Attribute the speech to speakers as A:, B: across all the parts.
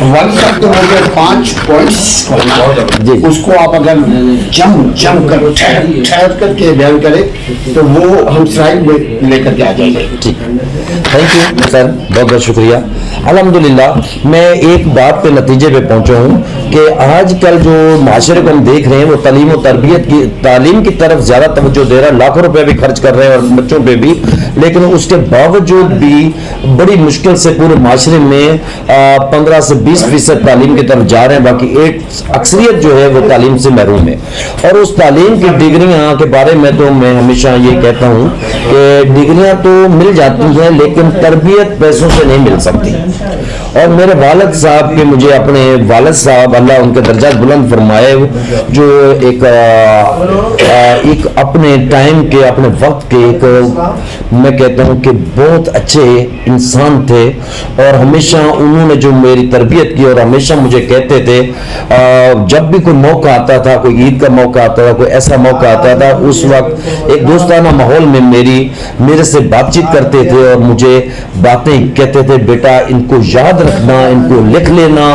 A: One तक तो हो गए 5 पॉइंट्स, उसको आप अगर जम कर ठहर करके बयान करें तो वो हम स्लाइड में लेकर के आ जाएंगे।
B: ठीक, थैंक यू सर, बहुत बहुत शुक्रिया। अल्हम्दुलिल्लाह मैं एक बात पे नतीजे पे पहुंचा हूँ कि आजकल जो माशरे को हम देख रहे हैं वो तालीम और तरबियत की तालीम की तरफ ज़्यादा तवज्जो दे रहा है, लाखों रुपए भी खर्च कर रहे हैं और बच्चों पे भी, लेकिन उसके बावजूद भी बड़ी मुश्किल से पूरे माशरे में 15 से 20% तालीम की तरफ जा रहे हैं, बाकी अक्सरियत जो है वो तालीम से महरूम है। और उस तालीम की डिग्रियाँ के बारे में तो मैं हमेशा ये कहता हूँ कि डिग्रियाँ तो मिल जाती हैं लेकिन तरबियत पैसों से नहीं मिल सकती। और मेरे वालिद साहब के, मुझे अपने वालिद साहब अल्लाह उनके दर्जात बुलंद फरमाए, जो एक अपने टाइम के, अपने वक्त के एक, मैं कहता हूँ कि बहुत अच्छे इंसान थे और हमेशा उन्होंने जो मेरी तरबियत की और हमेशा मुझे कहते थे जब भी कोई मौका आता था, कोई ईद का मौका आता था, कोई ऐसा मौका आता था, उस वक्त एक दोस्ताना माहौल में मेरे से बातचीत करते थे और मुझे बातें कहते थे, बेटा इनको याद रखना, इनको लिख लेना,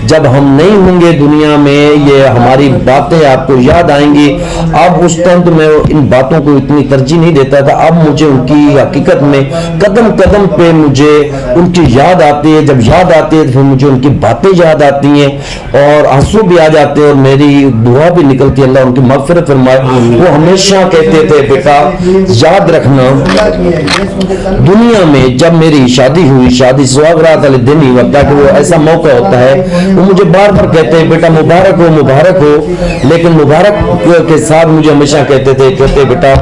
B: जब हम नहीं होंगे दुनिया में ये हमारी बातें आपको याद आएंगी। अब उस टाइम तो मैं इन बातों को इतनी तरजीह नहीं देता था, अब मुझे उनकी हकीकत में कदम कदम पे मुझे उनकी याद आती है, जब याद आती है तो फिर मुझे उनकी बातें याद आती हैं और आंसू भी आ जाते हैं और मेरी दुआ भी निकलती है, अल्लाह उनकी मग़फ़िरत फरमाए। वो हमेशा कहते थे, बेटा याद रखना, दुनिया में जब मेरी शादी हुई, शादी सुहागरात वाले दिन ही होता है कि वो ऐसा मौका होता है, वो मुझे बार बार कहते हैं, बेटा मुबारक हो मुबारक हो, लेकिन मुबारक के साथ मुझे हमेशा कहते बेटा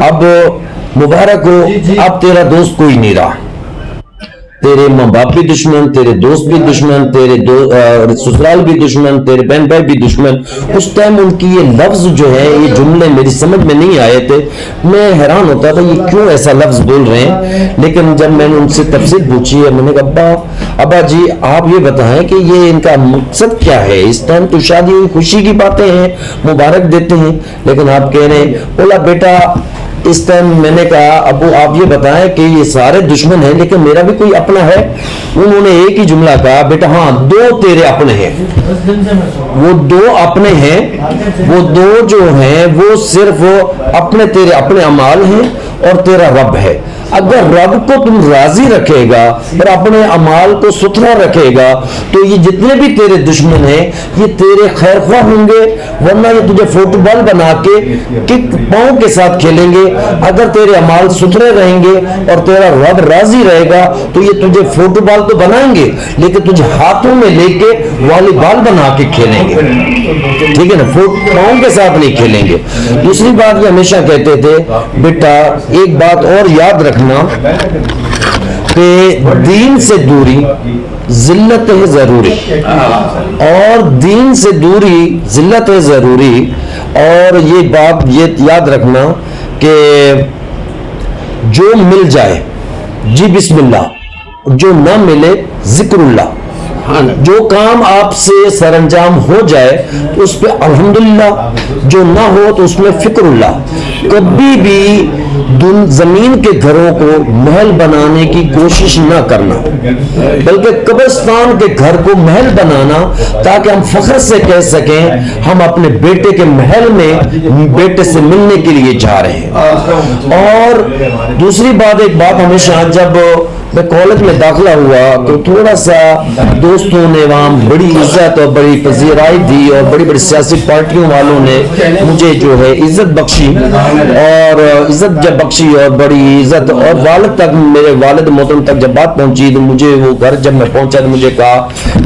B: अब मुबारक हो, अब तेरा दोस्त कोई नहीं रहा, तेरे माँ बाप भी दुश्मन, तेरे दोस्त भी दुश्मन, तेरे ससुराल भी दुश्मन, तेरे बहन भाई भी दुश्मन। उस टाइम उनकी ये लफ्ज जो है, ये जुमले मेरी समझ में नहीं आए थे, मैं हैरान होता था ये क्यों ऐसा लफ्ज बोल रहे हैं। लेकिन जब मैंने उनसे तफसील पूछी है, मैंने कहा अब्बा जी आप ये बताएं कि ये इनका मकसद क्या है, इस टाइम तो शादी हुई, खुशी की बातें हैं, मुबारक देते हैं, लेकिन आप कह रहे हैं। बोला बेटा इस टाइम मैंने कहा अबू आप ये बताएं कि ये सारे दुश्मन हैं लेकिन मेरा भी कोई अपना है। उन्होंने एक ही जुमला कहा, बेटा हाँ 2 तेरे अपने हैं, वो 2 अपने हैं, वो 2 जो हैं वो सिर्फ अपने तेरे अपने अमाल हैं और तेरा रब है। अगर रब को तुम राजी रखेगा और अपने अमाल को सुथरा रखेगा तो ये जितने भी तेरे दुश्मन हैं ये तेरे खैर ख्वाह होंगे, वरना ये तुझे फुटबॉल बना के किक पांव के साथ खेलेंगे। अगर तेरे अमाल सुथरे रहेंगे और तेरा रब राजी रहेगा तो ये तुझे फुटबॉल तो बनाएंगे लेकिन तुझे हाथों में लेके वॉलीबॉल बना के खेलेंगे, ठीक है ना, पांव के साथ नहीं खेलेंगे। दूसरी बात ये हमेशा कहते थे, बेटा एक बात और याद रखना कि दीन से दूरी जिल्लत है जरूरी, और दीन से दूरी जिल्लत है जरूरी। और ये बात ये याद रखना कि जो मिल जाए जी बिस्मिल्लाह, जो ना मिले जिक्रुल्लाह। जो काम आपसे सरंजाम हो जाए तो उस पर अल्हम्दुलिल्लाह, जो ना हो तो उसमें फिक्रुल्लाह। कभी भी जमीन के घरों को महल बनाने की कोशिश ना करना, बल्कि कब्रिस्तान के घर को महल बनाना, ताकि हम फख्र से कह सकें हम अपने बेटे के महल में बेटे से मिलने के लिए जा रहे हैं। और दूसरी बात, एक बात हमेशा जब मैं कॉलेज में दाखिला हुआ तो थोड़ा सा दोस्तों ने वहाँ बड़ी इज्जत और बड़ी पजीराई दी और बड़ी बड़ी सियासी पार्टियों वालों ने मुझे जो है इज्जत बख्शी, और इज्जत जब बख्शी और बड़ी इज्जत, और वालिद तक, मेरे वालिद मोहतरम तक जब बात पहुंची तो मुझे वो घर जब मैं पहुंचा तो मुझे कहा,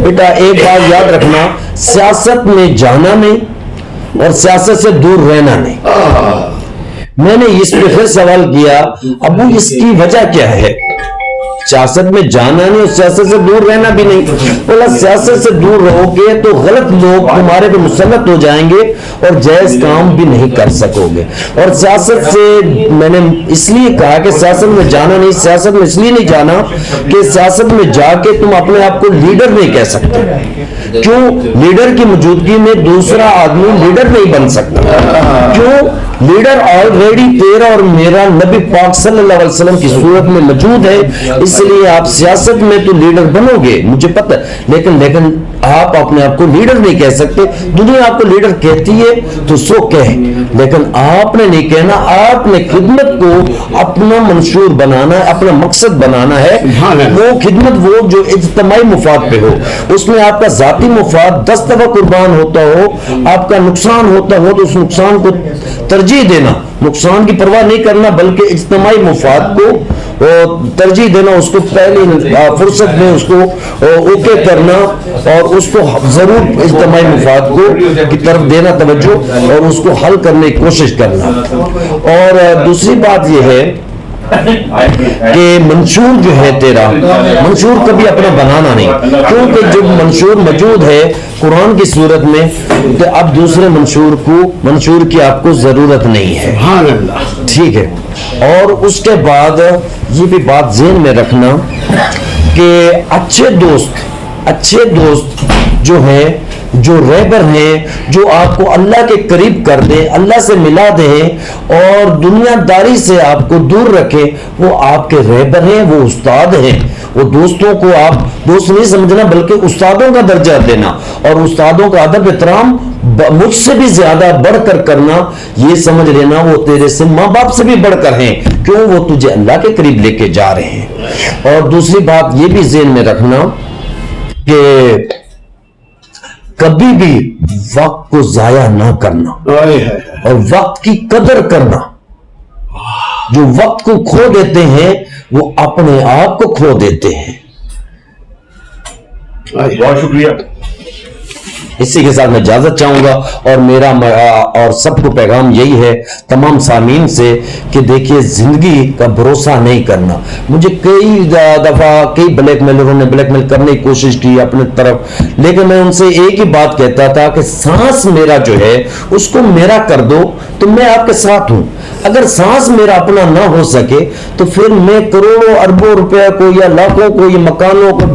B: बेटा एक बात याद रखना, सियासत में जाना नहीं और सियासत से दूर रहना नहीं। मैंने इस पे फिर सवाल किया, अबू इसकी वजह क्या है? सियासत में जाना नहीं और सियासत से दूर रहना भी नहीं। बोला सियासत से दूर रहोगे तो गलत लोग तुम्हारे पे मुसल्लत हो जाएंगे और जायज काम भी नहीं कर सकोगे। और सियासत से मैंने इसलिए कहा कि सियासत में जाना नहीं, सियासत में इसलिए नहीं जाना कि सियासत में जाके तुम अपने आप को लीडर नहीं कह सकते। क्यों? लीडर की मौजूदगी में दूसरा आदमी लीडर नहीं बन सकता। क्यों? لیڈر آلریڈی تیرا اور میرا نبی پاک صلی اللہ علیہ وسلم کی صورت میں موجود ہے، اس لیے آپ سیاست میں تو لیڈر بنو گے، مجھے پتہ ہے، لیکن آپ اپنے آپ کو لیڈر نہیں کہہ سکتے۔ دنیا آپ کو لیڈر کہتی ہے تو سو کہے، لیکن آپ نے نہیں کہنا، آپ نے خدمت کو اپنا منشور بنانا ہے، اپنا مقصد بنانا ہے، وہ خدمت وہ جو اجتماعی مفاد پہ ہو، اس میں آپ کا ذاتی مفاد 10 دفعہ قربان ہوتا ہو، آپ کا نقصان ہوتا ہو تو اس نقصان کو ترجیح دینا، نقصان کی پرواہ نہیں کرنا، بلکہ اجتماعی مفاد کو ترجیح دینا، اس کو پہلی فرصت میں اس کو اوکے کرنا، اور اس کو ضرور اجتماعی مفاد کو کی طرف دینا توجہ، اور اس کو حل کرنے کی کوشش کرنا۔ اور دوسری بات یہ ہے کہ منشور جو ہے تیرا، منشور کبھی اپنا بنانا نہیں، کیونکہ جب منشور موجود ہے قرآن کی صورت میں تو اب دوسرے منشور کی آپ کو ضرورت نہیں ہے۔ ٹھیک ہے، اور اس کے بعد یہ بھی بات ذہن میں رکھنا کہ اچھے دوست جو ہیں، جو رہبر ہیں، جو آپ کو اللہ کے قریب کر دیں، اللہ سے ملا دیں اور دنیا داری سے آپ کو دور رکھیں، وہ آپ کے رہبر ہیں، وہ استاد ہیں۔ وہ دوستوں کو آپ دوست نہیں سمجھنا بلکہ استادوں کا درجہ دینا، اور استادوں کا ادب احترام مجھ سے بھی زیادہ بڑھ کر کرنا، یہ سمجھ لینا وہ تیرے سے ماں باپ سے بھی بڑھ کر ہیں، کیوں؟ وہ تجھے اللہ کے قریب لے کے جا رہے ہیں۔ اور دوسری بات یہ بھی ذہن میں رکھنا کہ کبھی بھی وقت کو ضائع نہ کرنا اور وقت کی قدر کرنا۔ جو وقت کو کھو دیتے ہیں وہ اپنے آپ کو کھو دیتے ہیں۔
C: بہت شکریہ۔
B: اسی کے ساتھ میں اجازت چاہوں گا، اور میرا اور سب کو پیغام یہی ہے تمام سامعین سے کہ دیکھیے زندگی کا بھروسہ نہیں کرنا۔ مجھے کئی دفعہ کئی بلیک میلروں نے بلیک میل کرنے کی کوشش کی اپنے طرف، لیکن میں ان سے ایک ہی بات کہتا تھا کہ سانس میرا جو ہے اس کو میرا کر دو تو میں آپ کے ساتھ ہوں۔ اگر سانس میرا اپنا نہ ہو سکے تو پھر میں کروڑوں اربوں روپے کو یا لاکھوں کو یا مکانوں کو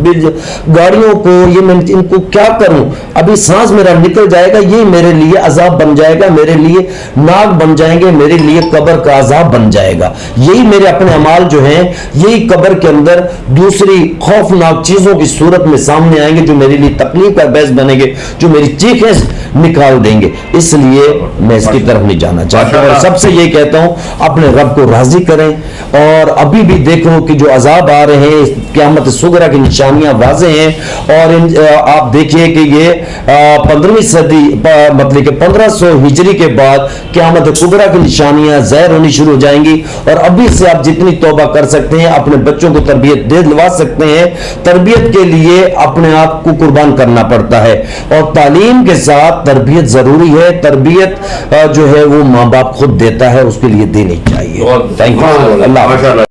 B: گاڑیوں کو یہ میں ان کو کیا کروں؟ ابھی سانس میرا نکل جائے گا، یہ میرے لیے عذاب بن جائے گا، میرے لیے ناک بن جائیں گے، میرے لیے قبر کا عذاب بن جائے گا۔ یہی میرے اپنے اعمال جو ہیں یہی قبر کے اندر دوسری خوفناک چیزوں کی صورت میں سامنے آئیں گے، جو میرے لیے تکلیف کا باعث بنیں گے، جو میری چیخیں نکال دیں گے۔ اس لیے میں اس کی طرف نہیں جانا چاہتا، اور سب سے یہ کہتا ہوں اپنے رب کو راضی کریں، اور ابھی بھی دیکھو کہ جو عذاب آ رہے ہیں قیامت صغریٰ کی نشانیاں واضح ہیں، اور آپ دیکھیے کہ یہ 15ویں صدی مطلب کہ 1500 ہجری کے بعد قیامت صغریٰ کی نشانیاں ظاہر ہونی شروع ہو جائیں گی، اور ابھی سے آپ جتنی توبہ کر سکتے ہیں، اپنے بچوں کو تربیت دلوا سکتے ہیں۔ تربیت کے لیے اپنے آپ کو قربان کرنا پڑتا ہے، اور تعلیم کے ساتھ تربیت ضروری ہے۔ تربیت جو ہے وہ ماں باپ خود دیتا ہے، اس کے لیے دینی چاہیے۔ تھینک یو، اللہ حافظ۔